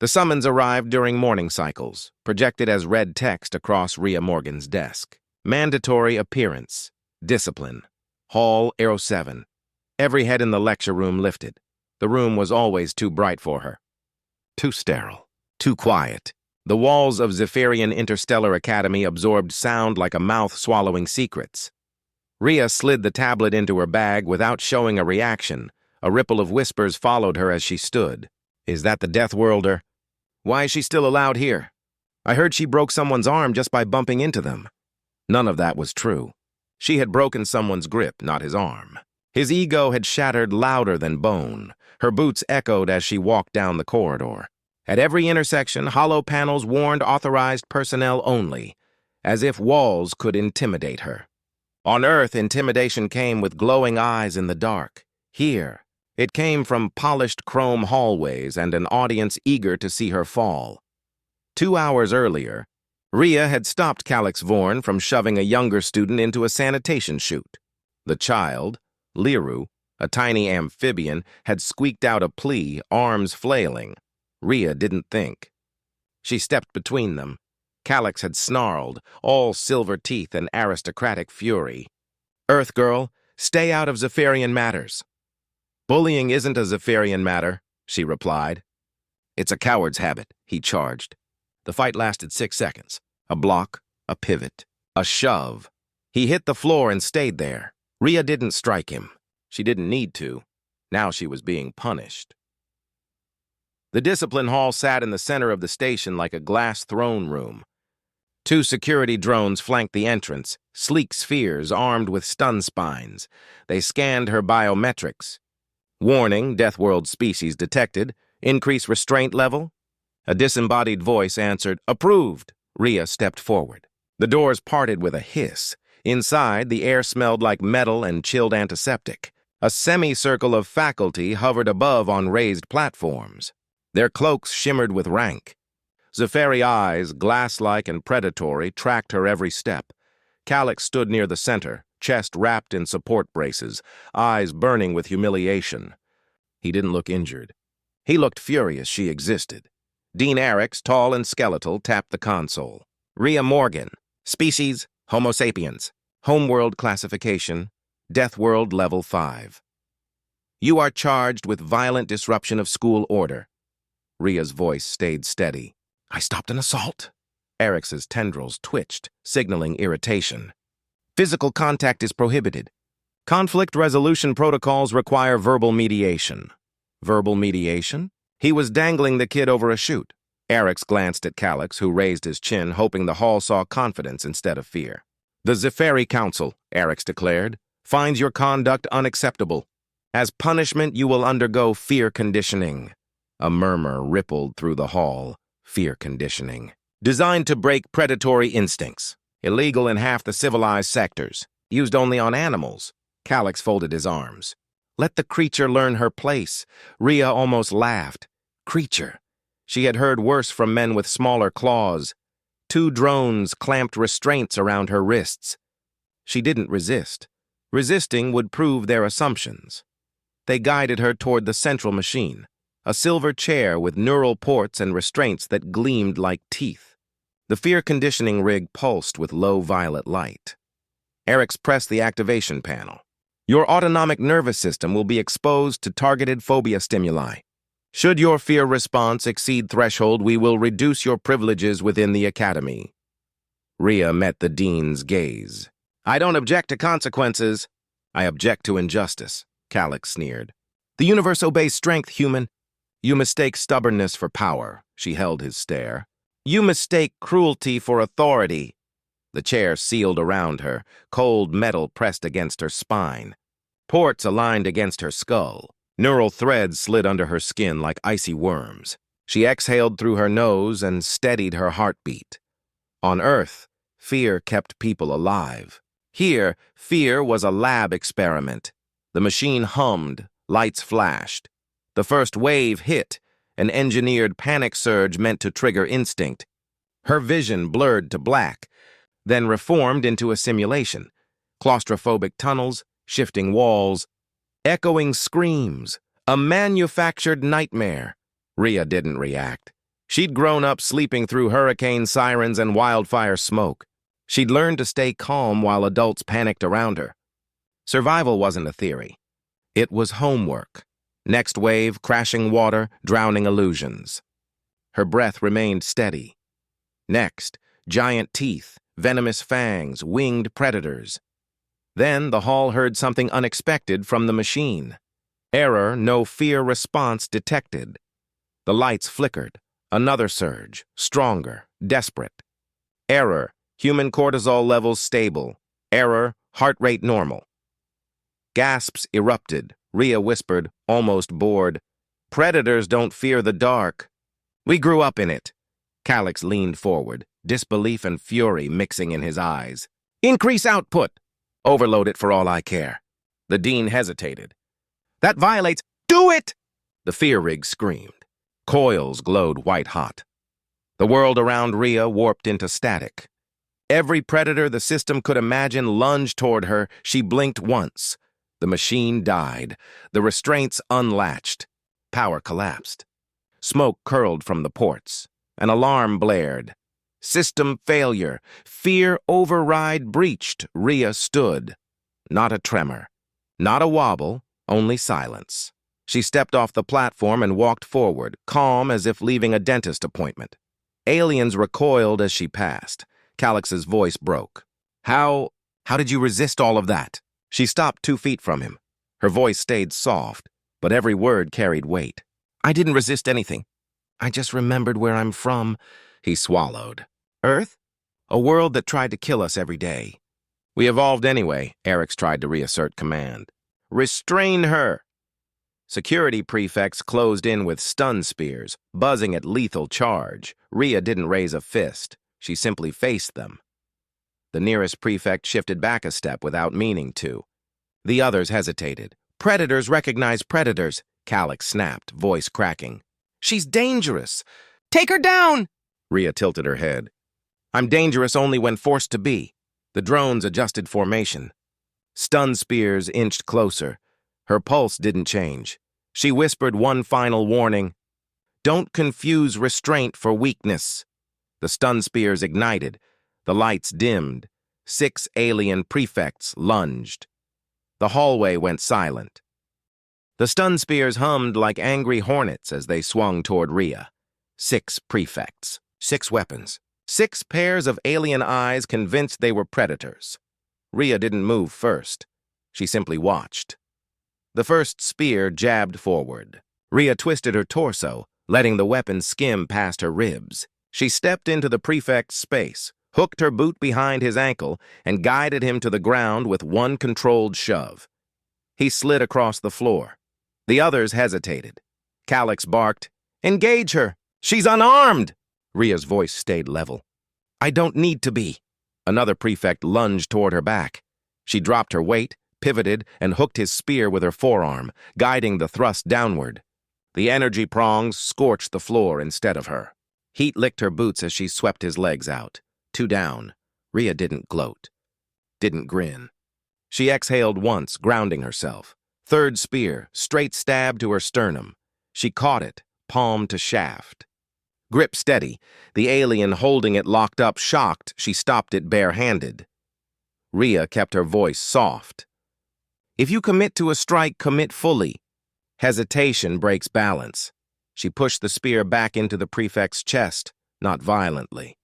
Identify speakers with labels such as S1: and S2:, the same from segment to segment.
S1: The summons arrived during morning cycles, projected as red text across Rhea Morgan's desk. Mandatory appearance. Discipline. Hall, Aero 7. Every head in the lecture room lifted. The room was always too bright for her. Too sterile. Too quiet. The walls of Zephyrian Interstellar Academy absorbed sound like a mouth swallowing secrets. Rhea slid the tablet into her bag without showing a reaction. A ripple of whispers followed her as she stood. Is that the Deathworlder? Why is she still allowed here? I heard she broke someone's arm just by bumping into them. None of that was true. She had broken someone's grip, not his arm. His ego had shattered louder than bone. Her boots echoed as she walked down the corridor. At every intersection, hollow panels warned authorized personnel only, as if walls could intimidate her. On Earth, intimidation came with glowing eyes in the dark. Here, it came from polished chrome hallways and an audience eager to see her fall. 2 hours earlier, Rhea had stopped Calix Vorn from shoving a younger student into a sanitation chute. The child, Liru, a tiny amphibian, had squeaked out a plea, arms flailing. Rhea didn't think. She stepped between them. Calix had snarled, all silver teeth and aristocratic fury. Earth girl, stay out of Zephyrian matters. Bullying isn't a Zephyrian matter, she replied. It's a coward's habit, he charged. The fight lasted 6 seconds. A block, a pivot, a shove. He hit the floor and stayed there. Rhea didn't strike him. She didn't need to. Now she was being punished. The discipline hall sat in the center of the station like a glass throne room. 2 security drones flanked the entrance, sleek spheres armed with stun spines. They scanned her biometrics. Warning, Deathworld species detected. Increase restraint level. A disembodied voice answered, approved. Rhea stepped forward. The doors parted with a hiss. Inside, the air smelled like metal and chilled antiseptic. A semicircle of faculty hovered above on raised platforms. Their cloaks shimmered with rank. Zephyri eyes, glass-like and predatory, tracked her every step. Calix stood near the center, chest wrapped in support braces, eyes burning with humiliation. He didn't look injured. He looked furious she existed. Dean Arix, tall and skeletal, tapped the console. Rhea Morgan, species, Homo sapiens, homeworld classification, Deathworld Level 5. You are charged with violent disruption of school order. Rhea's voice stayed steady. I stopped an assault. Arix's tendrils twitched, signaling irritation. Physical contact is prohibited. Conflict resolution protocols require verbal mediation. Verbal mediation? He was dangling the kid over a chute. Arix glanced at Calix, who raised his chin, hoping the hall saw confidence instead of fear. The Zephyri Council, Arix declared, finds your conduct unacceptable. As punishment, you will undergo fear conditioning. A murmur rippled through the hall. Fear conditioning. Designed to break predatory instincts. Illegal in half the civilized sectors. Used only on animals. Calix folded his arms. Let the creature learn her place. Rhea almost laughed. Creature. She had heard worse from men with smaller claws. 2 drones clamped restraints around her wrists. She didn't resist. Resisting would prove their assumptions. They guided her toward the central machine. A silver chair with neural ports and restraints that gleamed like teeth. The fear conditioning rig pulsed with low violet light. Arix pressed the activation panel. Your autonomic nervous system will be exposed to targeted phobia stimuli. Should your fear response exceed threshold, we will reduce your privileges within the academy. Rhea met the dean's gaze. I don't object to consequences. I object to injustice, Calix sneered. The universe obeys strength, human. You mistake stubbornness for power, she held his stare. You mistake cruelty for authority. The chair sealed around her, cold metal pressed against her spine. Ports aligned against her skull. Neural threads slid under her skin like icy worms. She exhaled through her nose and steadied her heartbeat. On Earth, fear kept people alive. Here, fear was a lab experiment. The machine hummed, lights flashed. The first wave hit, an engineered panic surge meant to trigger instinct. Her vision blurred to black, then reformed into a simulation. Claustrophobic tunnels, shifting walls, echoing screams, a manufactured nightmare. Rhea didn't react. She'd grown up sleeping through hurricane sirens and wildfire smoke. She'd learned to stay calm while adults panicked around her. Survival wasn't a theory. It was homework. Next wave, crashing water, drowning illusions. Her breath remained steady. Next, giant teeth, venomous fangs, winged predators. Then the hall heard something unexpected from the machine. Error, no fear response detected. The lights flickered. Another surge, stronger, desperate. Error, human cortisol levels stable. Error, heart rate normal. Gasps erupted. Rhea whispered, almost bored, "Predators don't fear the dark. We grew up in it." Calyx leaned forward, disbelief and fury mixing in his eyes. "Increase output. Overload it for all I care." The Dean hesitated. "That violates—" "Do it!" The fear rig screamed. Coils glowed white-hot. The world around Rhea warped into static. Every predator the system could imagine lunged toward her. She blinked once. The machine died. The restraints unlatched. Power collapsed. Smoke curled from the ports. An alarm blared. System failure. Fear override breached. Rhea stood. Not a tremor. Not a wobble. Only silence. She stepped off the platform and walked forward, calm as if leaving a dentist appointment. Aliens recoiled as she passed. Calyx's voice broke. How did you resist all of that?" She stopped 2 feet from him. Her voice stayed soft, but every word carried weight. "I didn't resist anything. I just remembered where I'm from." He swallowed. "Earth? A world that tried to kill us every day. We evolved anyway," Eric's tried to reassert command. "Restrain her!" Security prefects closed in with stun spears, buzzing at lethal charge. Rhea didn't raise a fist. She simply faced them. The nearest prefect shifted back a step without meaning to. The others hesitated. "Predators recognize predators," Calyx snapped, voice cracking. "She's dangerous. Take her down!" Rhea tilted her head. "I'm dangerous only when forced to be." The drones adjusted formation. Stun spears inched closer. Her pulse didn't change. She whispered one final warning. "Don't confuse restraint for weakness." The stun spears ignited. The lights dimmed. 6 alien prefects lunged. The hallway went silent. The stun spears hummed like angry hornets as they swung toward Rhea. 6 prefects, 6 weapons, 6 pairs of alien eyes convinced they were predators. Rhea didn't move first. She simply watched. The first spear jabbed forward. Rhea twisted her torso, letting the weapon skim past her ribs. She stepped into the prefect's space, hooked her boot behind his ankle, and guided him to the ground with one controlled shove. He slid across the floor. The others hesitated. Calyx barked, "Engage her! She's unarmed!" Rhea's voice stayed level. "I don't need to be." Another prefect lunged toward her back. She dropped her weight, pivoted, and hooked his spear with her forearm, guiding the thrust downward. The energy prongs scorched the floor instead of her. Heat licked her boots as she swept his legs out. 2 down. Rhea didn't gloat. Didn't grin. She exhaled once, grounding herself. 3rd spear, straight stab to her sternum. She caught it, palm to shaft. Grip steady. The alien holding it locked up, shocked, she stopped it bare-handed. Rhea kept her voice soft. "If you commit to a strike, commit fully. Hesitation breaks balance." She pushed the spear back into the prefect's chest, not violently.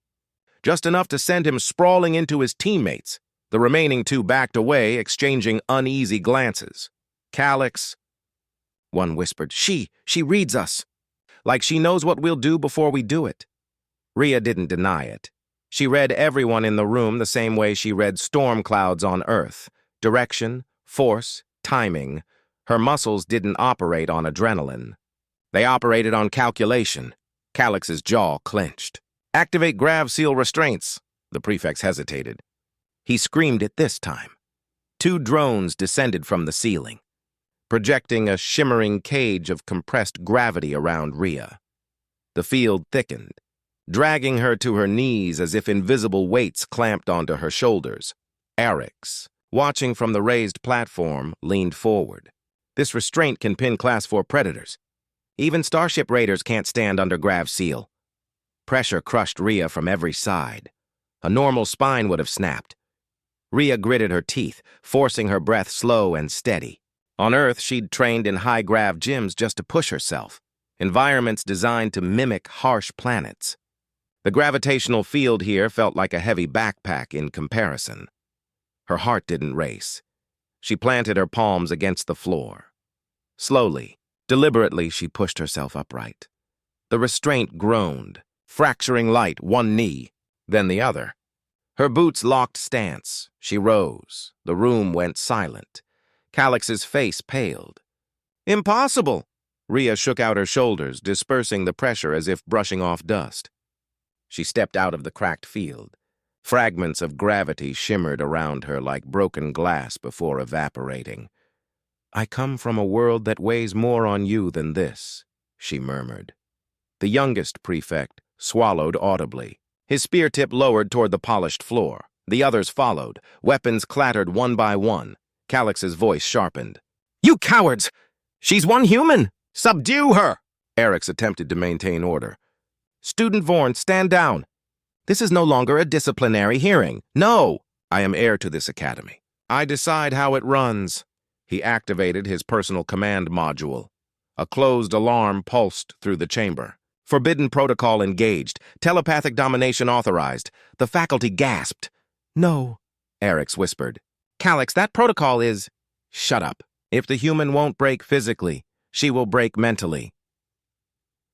S1: Just enough to send him sprawling into his teammates. The remaining 2 backed away, exchanging uneasy glances. "Calyx," one whispered, She reads us. Like she knows what we'll do before we do it." Rhea didn't deny it. She read everyone in the room the same way she read storm clouds on Earth. Direction, force, timing. Her muscles didn't operate on adrenaline. They operated on calculation. Calyx's jaw clenched. "Activate grav seal restraints." The prefects hesitated. He screamed it this time. 2 drones descended from the ceiling, projecting a shimmering cage of compressed gravity around Rhea. The field thickened, dragging her to her knees as if invisible weights clamped onto her shoulders. Eric's, watching from the raised platform, leaned forward. "This restraint can pin Class 4 predators. Even Starship Raiders can't stand under grav seal." Pressure crushed Rhea from every side. A normal spine would have snapped. Rhea gritted her teeth, forcing her breath slow and steady. On Earth, she'd trained in high-grav gyms just to push herself, environments designed to mimic harsh planets. The gravitational field here felt like a heavy backpack in comparison. Her heart didn't race. She planted her palms against the floor. Slowly, deliberately, she pushed herself upright. The restraint groaned, fracturing light one knee, then the other. Her boots locked stance. She rose. The room went silent. Calix's face paled. "Impossible!" Rhea shook out her shoulders, dispersing the pressure as if brushing off dust. She stepped out of the cracked field. Fragments of gravity shimmered around her like broken glass before evaporating. "I come from a world that weighs more on you than this," she murmured. The youngest prefect swallowed audibly. His spear tip lowered toward the polished floor. The others followed. Weapons clattered one by one. Calix's voice sharpened. "You cowards! She's one human! Subdue her!" Eric's attempted to maintain order. "Student Vorn, stand down. This is no longer a disciplinary hearing. No! I am heir to this academy. I decide how it runs." He activated his personal command module. A closed alarm pulsed through the chamber. Forbidden protocol engaged. Telepathic domination authorized. The faculty gasped. "No," Eric's whispered. "Calix, that protocol is—" "Shut up. If the human won't break physically, she will break mentally."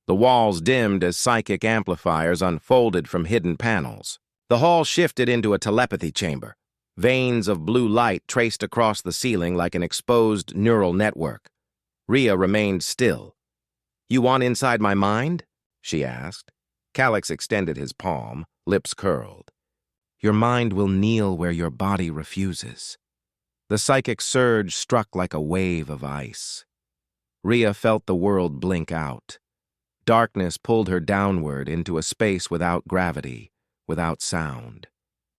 S1: The walls dimmed as psychic amplifiers unfolded from hidden panels. The hall shifted into a telepathy chamber. Veins of blue light traced across the ceiling like an exposed neural network. Rhea remained still. "You want inside my mind?" she asked. Calix extended his palm, lips curled. "Your mind will kneel where your body refuses." The psychic surge struck like a wave of ice. Rhea felt the world blink out. Darkness pulled her downward into a space without gravity, without sound.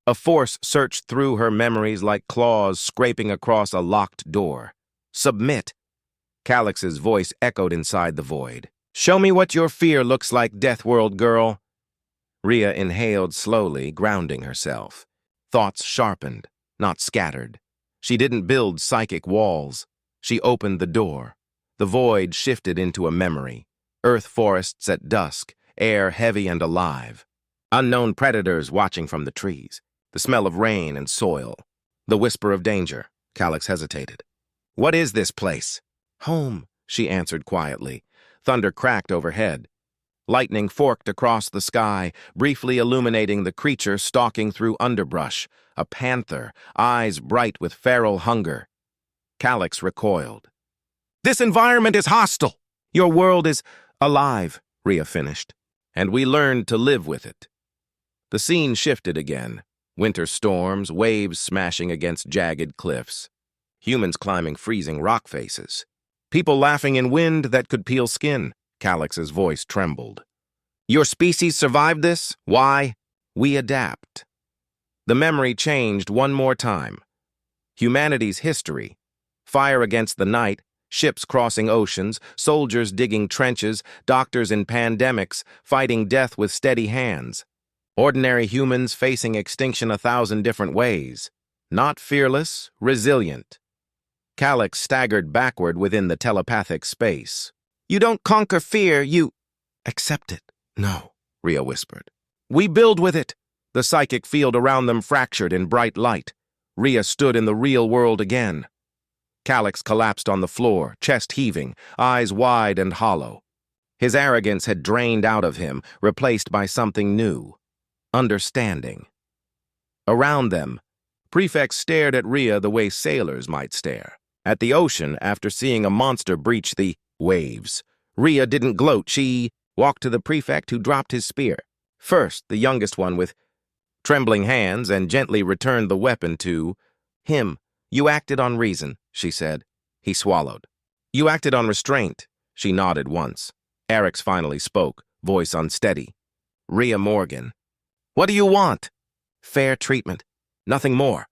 S1: A force searched through her memories like claws scraping across a locked door. "Submit!" Calix's voice echoed inside the void. "Show me what your fear looks like, Deathworld girl." Rhea inhaled slowly, grounding herself. Thoughts sharpened, not scattered. She didn't build psychic walls. She opened the door. The void shifted into a memory. Earth forests at dusk, air heavy and alive. Unknown predators watching from the trees. The smell of rain and soil. The whisper of danger. Calix hesitated. "What is this place?" "Home," she answered quietly. Thunder cracked overhead. Lightning forked across the sky, briefly illuminating the creature stalking through underbrush. A panther, eyes bright with feral hunger. Calix recoiled. "This environment is hostile." "Your world is alive," Rhea finished. "And we learned to live with it." The scene shifted again. Winter storms, waves smashing against jagged cliffs. Humans climbing freezing rock faces. People laughing in wind that could peel skin. Calix's voice trembled. "Your species survived this? Why?" "We adapt." The memory changed one more time. Humanity's history. Fire against the night, ships crossing oceans, soldiers digging trenches, doctors in pandemics, fighting death with steady hands. Ordinary humans facing extinction 1,000 different ways. Not fearless, resilient. Calix staggered backward within the telepathic space. "You don't conquer fear, you—" "Accept it." "No," Rhea whispered. "We build with it." The psychic field around them fractured in bright light. Rhea stood in the real world again. Calix collapsed on the floor, chest heaving, eyes wide and hollow. His arrogance had drained out of him, replaced by something new. Understanding. Around them, prefects stared at Rhea the way sailors might stare. At the ocean after seeing a monster breach the waves. Rhea didn't gloat. She walked to the prefect who dropped his spear. First, the youngest one with trembling hands and gently returned the weapon to him. "You acted on reason," she said. He swallowed. "You acted on restraint." She nodded once. Eric's finally spoke, voice unsteady. "Rhea Morgan." "What do you want?" "Fair treatment. Nothing more."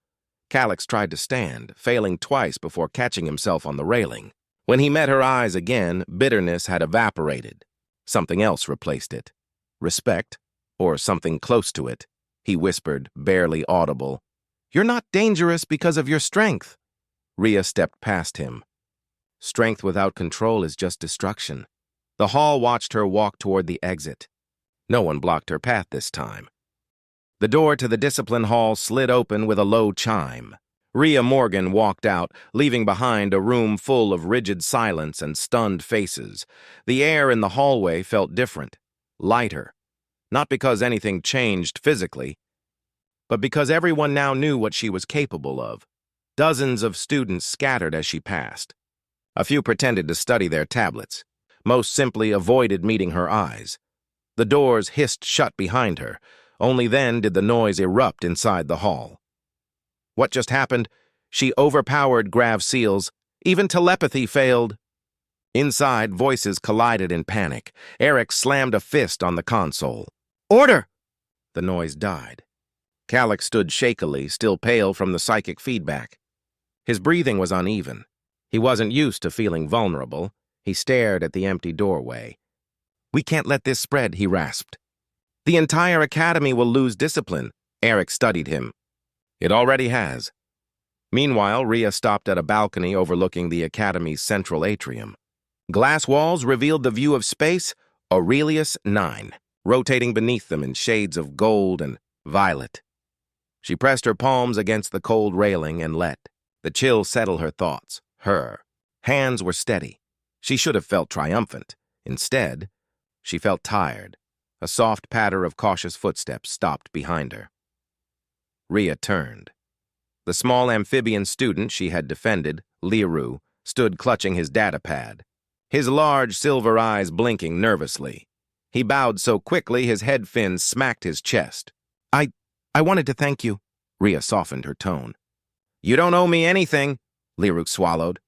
S1: Calix tried to stand, failing twice before catching himself on the railing. When he met her eyes again, bitterness had evaporated. Something else replaced it. Respect, or something close to it. He whispered, barely audible. "You're not dangerous because of your strength." Rhea stepped past him. Strength without control is just destruction. The hall watched her walk toward the exit. No one blocked her path this time. The door to the discipline hall slid open with a low chime. Rhea Morgan walked out, leaving behind a room full of rigid silence and stunned faces. The air in the hallway felt different, lighter. Not because anything changed physically, but because everyone now knew what she was capable of. Dozens of students scattered as she passed. A few pretended to study their tablets. Most simply avoided meeting her eyes. The doors hissed shut behind her. Only then did the noise erupt inside the hall. What just happened? She overpowered Grav Seals. Even telepathy failed. Inside, voices collided in panic. Eric slammed a fist on the console. "Order!" The noise died. Calix stood shakily, still pale from the psychic feedback. His breathing was uneven. He wasn't used to feeling vulnerable. He stared at the empty doorway. "We can't let this spread," he rasped. "The entire academy will lose discipline." Eric studied him. "It already has." Meanwhile, Rhea stopped at a balcony overlooking the academy's central atrium. Glass walls revealed the view of space, Aurelius 9, rotating beneath them in shades of gold and violet. She pressed her palms against the cold railing and let the chill settle her thoughts. Her hands were steady. She should have felt triumphant. Instead, she felt tired. A soft patter of cautious footsteps stopped behind her. Rhea turned. The small amphibian student she had defended, Liru, stood clutching his datapad, his large silver eyes blinking nervously. He bowed so quickly his head fins smacked his chest. I wanted to thank you." Rhea softened her tone. "You don't owe me anything," Liru swallowed.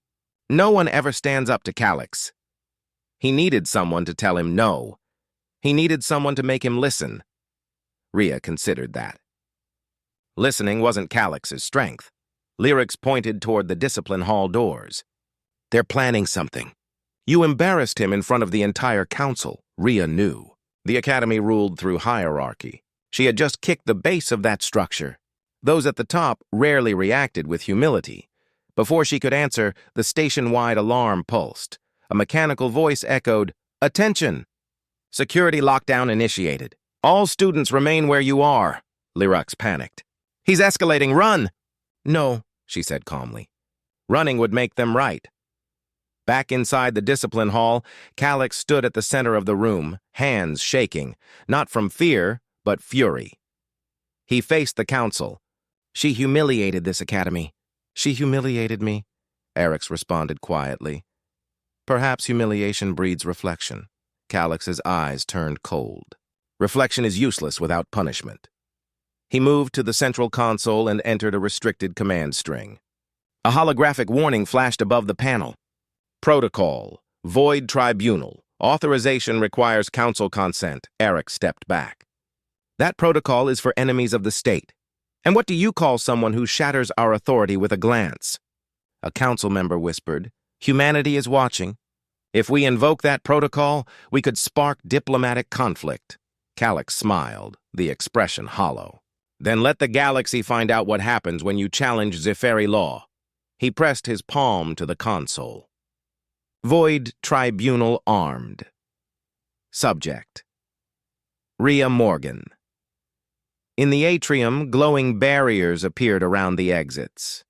S1: "No one ever stands up to Calix." He needed someone to tell him no. He needed someone to make him listen. Rhea considered that. Listening wasn't Calix's strength. Lyrics pointed toward the discipline hall doors. "They're planning something. You embarrassed him in front of the entire council." Rhea knew. The academy ruled through hierarchy. She had just kicked the base of that structure. Those at the top rarely reacted with humility. Before she could answer, the station-wide alarm pulsed. A mechanical voice echoed, "Attention! Security lockdown initiated. All students remain where you are." Lyrux panicked. "He's escalating, run!" "No," she said calmly. "Running would make them right." Back inside the discipline hall, Calix stood at the center of the room, hands shaking, not from fear, but fury. He faced the council. "She humiliated this academy." "She humiliated me," Eric's responded quietly. "Perhaps humiliation breeds reflection." Calix's eyes turned cold. "Reflection is useless without punishment." He moved to the central console and entered a restricted command string. A holographic warning flashed above the panel. "Protocol. Void Tribunal. Authorization requires council consent." Eric stepped back. "That protocol is for enemies of the state. And what do you call someone who shatters our authority with a glance?" A council member whispered, "Humanity is watching. If we invoke that protocol, we could spark diplomatic conflict." Calix smiled, the expression hollow. "Then let the galaxy find out what happens when you challenge Zephyri law." He pressed his palm to the console. Void Tribunal armed. Subject: Rhea Morgan. In the atrium, glowing barriers appeared around the exits.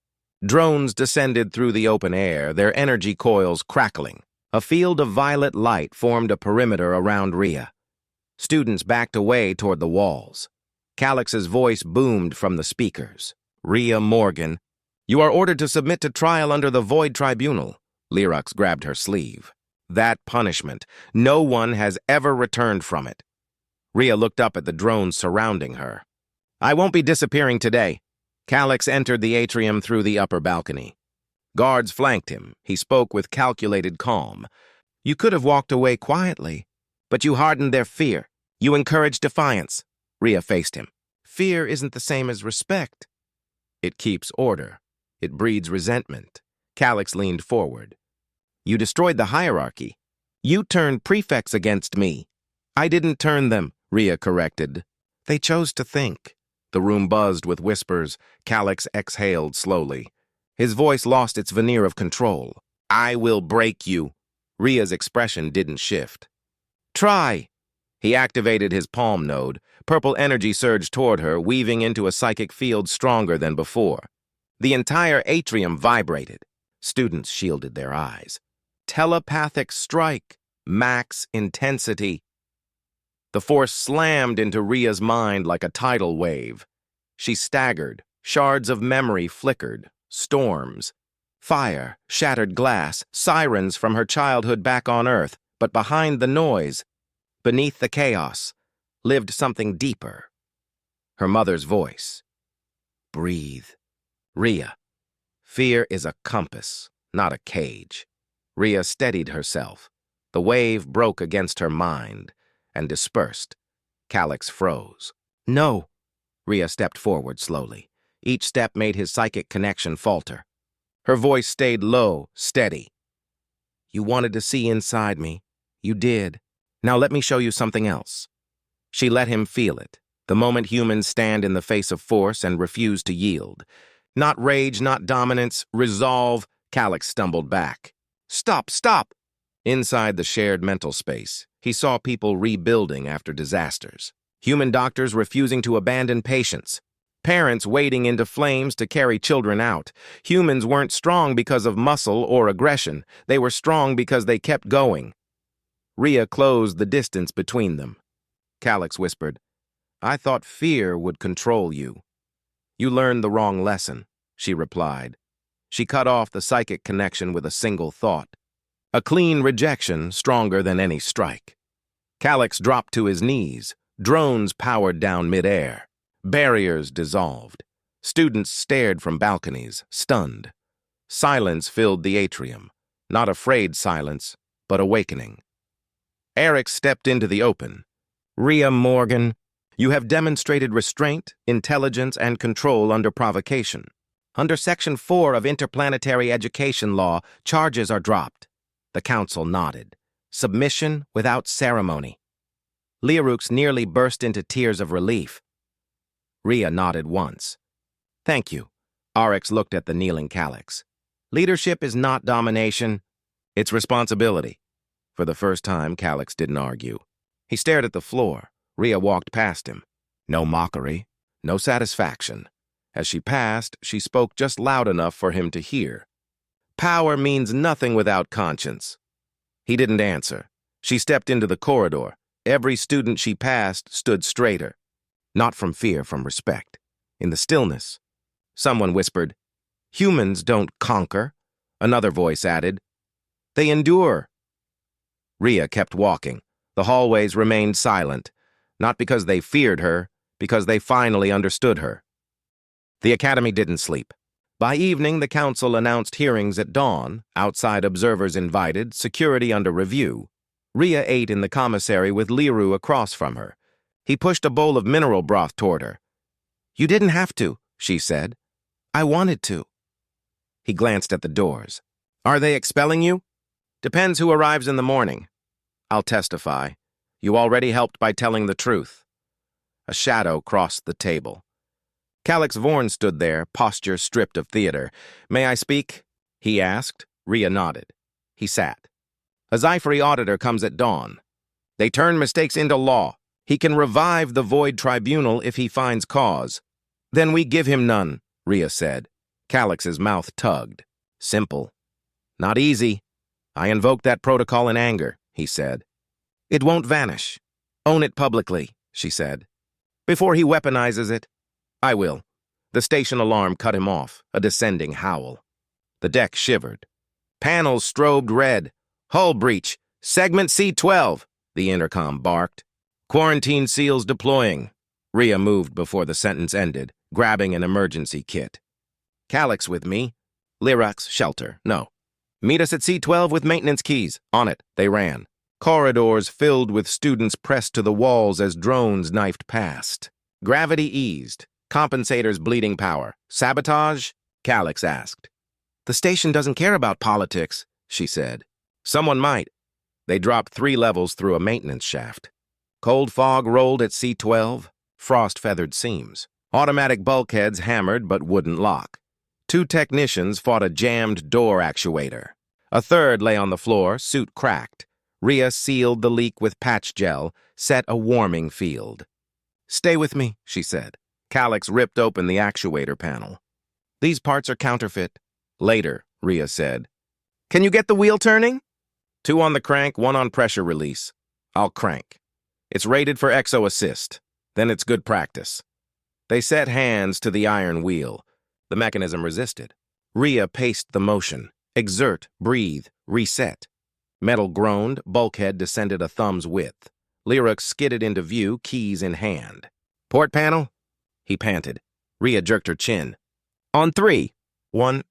S1: Drones descended through the open air, their energy coils crackling. A field of violet light formed a perimeter around Rhea. Students backed away toward the walls. Calix's voice boomed from the speakers. "Rhea Morgan, you are ordered to submit to trial under the Void Tribunal." Lyrux grabbed her sleeve. "That punishment. No one has ever returned from it." Rhea looked up at the drones surrounding her. "I won't be disappearing today." Calix entered the atrium through the upper balcony. Guards flanked him. He spoke with calculated calm. "You could have walked away quietly, but you hardened their fear. You encouraged defiance." Rhea faced him. "Fear isn't the same as respect." "It keeps order. It breeds resentment." Calix leaned forward. "You destroyed the hierarchy. You turned prefects against me." "I didn't turn them," Rhea corrected. They chose to think. The room buzzed with whispers. Calix exhaled slowly. His voice lost its veneer of control. I will break you. Rhea's expression didn't shift. Try. He activated his palm node. Purple energy surged toward her, weaving into a psychic field stronger than before. The entire atrium vibrated. Students shielded their eyes. Telepathic strike. Max intensity. The force slammed into Rhea's mind like a tidal wave. She staggered. Shards of memory flickered. Storms. Fire, shattered glass, sirens from her childhood back on Earth. But behind the noise, beneath the chaos, lived something deeper. Her mother's voice. Breathe. Rhea. Fear is a compass, not a cage. Rhea steadied herself. The wave broke against her mind and dispersed. Calix froze. No. Rhea stepped forward slowly. Each step made his psychic connection falter. Her voice stayed low, steady. You wanted to see inside me. You did. Now let me show you something else. She let him feel it, the moment humans stand in the face of force and refuse to yield. Not rage, not dominance, resolve. Calix stumbled back. Stop, stop! Inside the shared mental space, he saw people rebuilding after disasters. Human doctors refusing to abandon patients. Parents wading into flames to carry children out. Humans weren't strong because of muscle or aggression. They were strong because they kept going. Rhea closed the distance between them. Calix whispered, I thought fear would control you. You learned the wrong lesson, she replied. She cut off the psychic connection with a single thought. A clean rejection stronger than any strike. Calix dropped to his knees. Drones powered down midair. Barriers dissolved. Students stared from balconies, stunned. Silence filled the atrium. Not afraid silence, but awakening. Eric stepped into the open. Rhea Morgan, you have demonstrated restraint, intelligence, and control under provocation. Under Section 4 of Interplanetary Education Law, charges are dropped. The council nodded. Submission without ceremony. Learux nearly burst into tears of relief. Rhea nodded once. Thank you. Arix looked at the kneeling Calix. Leadership is not domination. It's responsibility. For the first time, Calix didn't argue. He stared at the floor. Rhea walked past him. No mockery, no satisfaction. As she passed, she spoke just loud enough for him to hear. Power means nothing without conscience. He didn't answer. She stepped into the corridor. Every student she passed stood straighter. Not from fear, from respect. In the stillness, someone whispered, Humans don't conquer. Another voice added, They endure. Rhea kept walking. The hallways remained silent, not because they feared her, because they finally understood her. The academy didn't sleep. By evening, the council announced hearings at dawn, outside observers invited, security under review. Rhea ate in the commissary with Liru across from her. He pushed a bowl of mineral broth toward her. You didn't have to, she said. I wanted to. He glanced at the doors. Are they expelling you? Depends who arrives in the morning. I'll testify. You already helped by telling the truth. A shadow crossed the table. Calix Vorn stood there, posture stripped of theater. May I speak? He asked. Rhea nodded. He sat. A Zyphery auditor comes at dawn. They turn mistakes into law. He can revive the Void Tribunal if he finds cause. Then we give him none, Rhea said. Calix's mouth tugged. Simple. Not easy. I invoked that protocol in anger, he said. It won't vanish. Own it publicly, she said. Before he weaponizes it, I will. The station alarm cut him off, a descending howl. The deck shivered. Panels strobed red. Hull breach. Segment C-12, the intercom barked. Quarantine seals deploying. Rhea moved before the sentence ended, grabbing an emergency kit. Calix with me. Lyrax shelter. No. Meet us at C-12 with maintenance keys. On it. They ran. Corridors filled with students pressed to the walls as drones knifed past. Gravity eased. Compensators bleeding power. Sabotage? Calix asked. The station doesn't care about politics, she said. Someone might. They dropped 3 levels through a maintenance shaft. Cold fog rolled at C-12. frost-feathered seams. Automatic bulkheads hammered but wouldn't lock. 2 technicians fought a jammed door actuator. A third lay on the floor, suit cracked. Rhea sealed the leak with patch gel, set a warming field. "Stay with me," she said. Calyx ripped open the actuator panel. "These parts are counterfeit." "Later," Rhea said. "Can you get the wheel turning?" 2 on the crank, 1 on pressure release. "I'll crank. It's rated for exo assist. Then it's good practice." They set hands to the iron wheel. The mechanism resisted. Rhea paced the motion. Exert, breathe, reset. Metal groaned, bulkhead descended a thumb's width. Lyric skidded into view, keys in hand. "Port panel?" he panted. Rhea jerked her chin. "On 3. 1,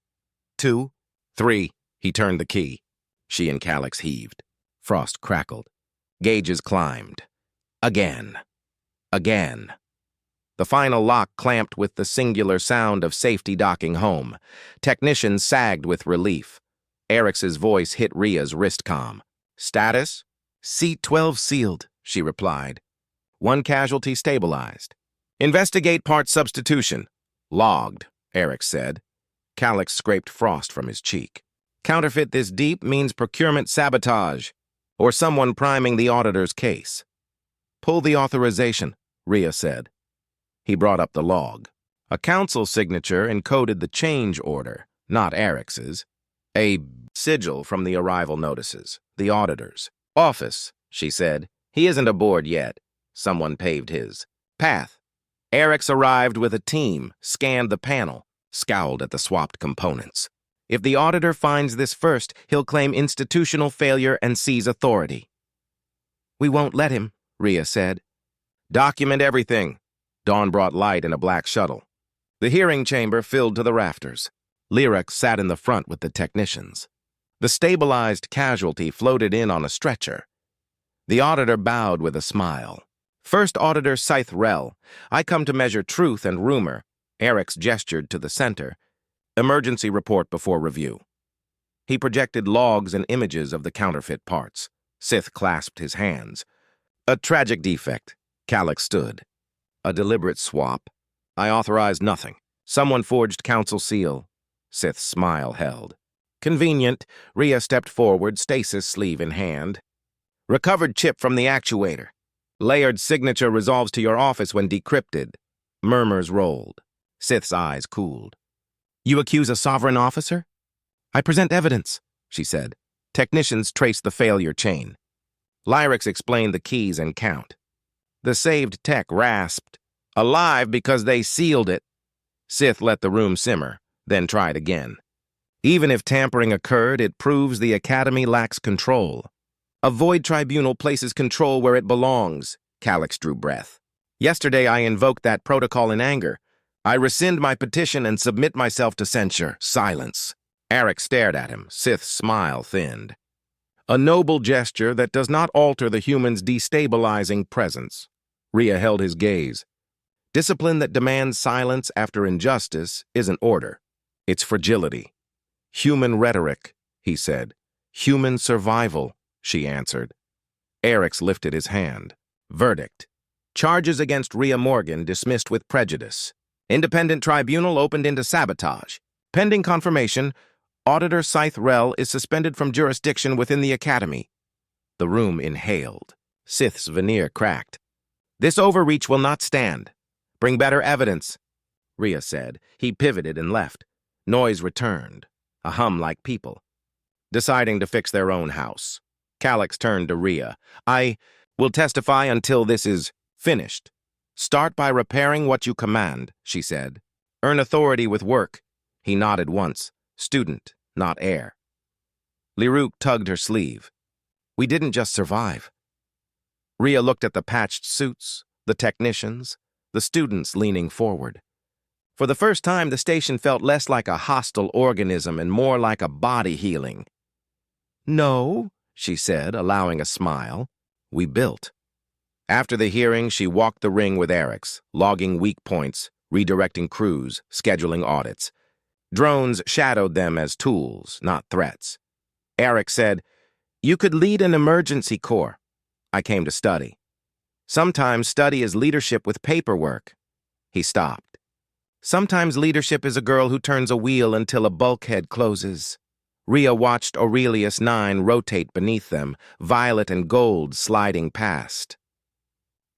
S1: 2, 3. He turned the key. She and Calyx heaved. Frost crackled. Gauges climbed. Again. Again. The final lock clamped with the singular sound of safety docking home. Technicians sagged with relief. Eric's voice hit Rhea's wristcom. "Status?" "Seat 12 sealed," she replied. 1 casualty stabilized. "Investigate part substitution." "Logged," Eric said. Calyx scraped frost from his cheek. "Counterfeit this deep means procurement sabotage, or someone priming the auditor's case." "Pull the authorization," Rhea said. He brought up the log. A council signature encoded the change order, not Eric's. A sigil from the arrival notices, the auditor's. "Office," she said. "He isn't aboard yet." Someone paved his path. Eric's arrived with a team, scanned the panel, scowled at the swapped components. "If the auditor finds this first, he'll claim institutional failure and seize authority." "We won't let him," Rhea said. "Document everything." Dawn brought light in a black shuttle. The hearing chamber filled to the rafters. Lyric sat in the front with the technicians. The stabilized casualty floated in on a stretcher. The auditor bowed with a smile. "First Auditor Scythe Rel, I come to measure truth and rumor." Eric's gestured to the center. "Emergency report before review." He projected logs and images of the counterfeit parts. Sith clasped his hands. "A tragic defect." Calyx stood. "A deliberate swap. I authorized nothing. Someone forged council seal." Sith's smile held. "Convenient." Rhea stepped forward, stasis sleeve in hand. "Recovered chip from the actuator. Layered signature resolves to your office when decrypted." Murmurs rolled. Sith's eyes cooled. "You accuse a sovereign officer?" "I present evidence," she said. Technicians traced the failure chain. Lyrics explained the keys and count. The saved tech rasped. "Alive because they sealed it." Sith let the room simmer, then tried again. "Even if tampering occurred, it proves the Academy lacks control. A void tribunal places control where it belongs." Calyx drew breath. "Yesterday I invoked that protocol in anger. I rescind my petition and submit myself to censure." Silence. Eric stared at him. Sith's smile thinned. "A noble gesture that does not alter the human's destabilizing presence." Rhea held his gaze. "Discipline that demands silence after injustice isn't order. It's fragility." "Human rhetoric," he said. "Human survival," she answered. Eric's lifted his hand. Verdict. Charges against Rhea Morgan dismissed with prejudice. Independent tribunal opened into sabotage. Pending confirmation, Auditor Scythe Rel is suspended from jurisdiction within the Academy. The room inhaled. Sith's veneer cracked. "This overreach will not stand. Bring better evidence," Rhea said. He pivoted and left. Noise returned. A hum like people. Deciding to fix their own house. Calyx turned to Rhea. "I will testify until this is finished. Start by repairing what you command," she said. "Earn authority with work." He nodded once. "Student, not heir." Lyric tugged her sleeve. "We didn't just survive." Rhea looked at the patched suits, the technicians, the students leaning forward. For the first time, the station felt less like a hostile organism and more like a body healing. "No," she said, allowing a smile. "We built." After the hearing, she walked the ring with Eric's, logging weak points, redirecting crews, scheduling audits. Drones shadowed them as tools, not threats. Eric said, "You could lead an emergency corps." "I came to study." Sometimes study is leadership with paperwork. He stopped. Sometimes leadership is a girl who turns a wheel until a bulkhead closes. Rhea watched Aurelius 9 rotate beneath them, violet and gold sliding past.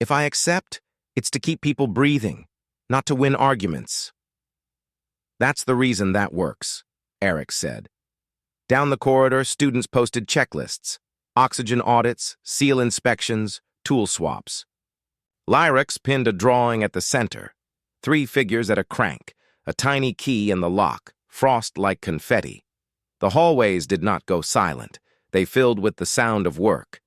S1: If I accept, it's to keep people breathing, not to win arguments. That's the reason that works, Eric said. Down the corridor, students posted checklists, oxygen audits, seal inspections, tool swaps. Lyrax pinned a drawing at the center, 3 figures at a crank, a tiny key in the lock, frost like confetti. The hallways did not go silent. They filled with the sound of work,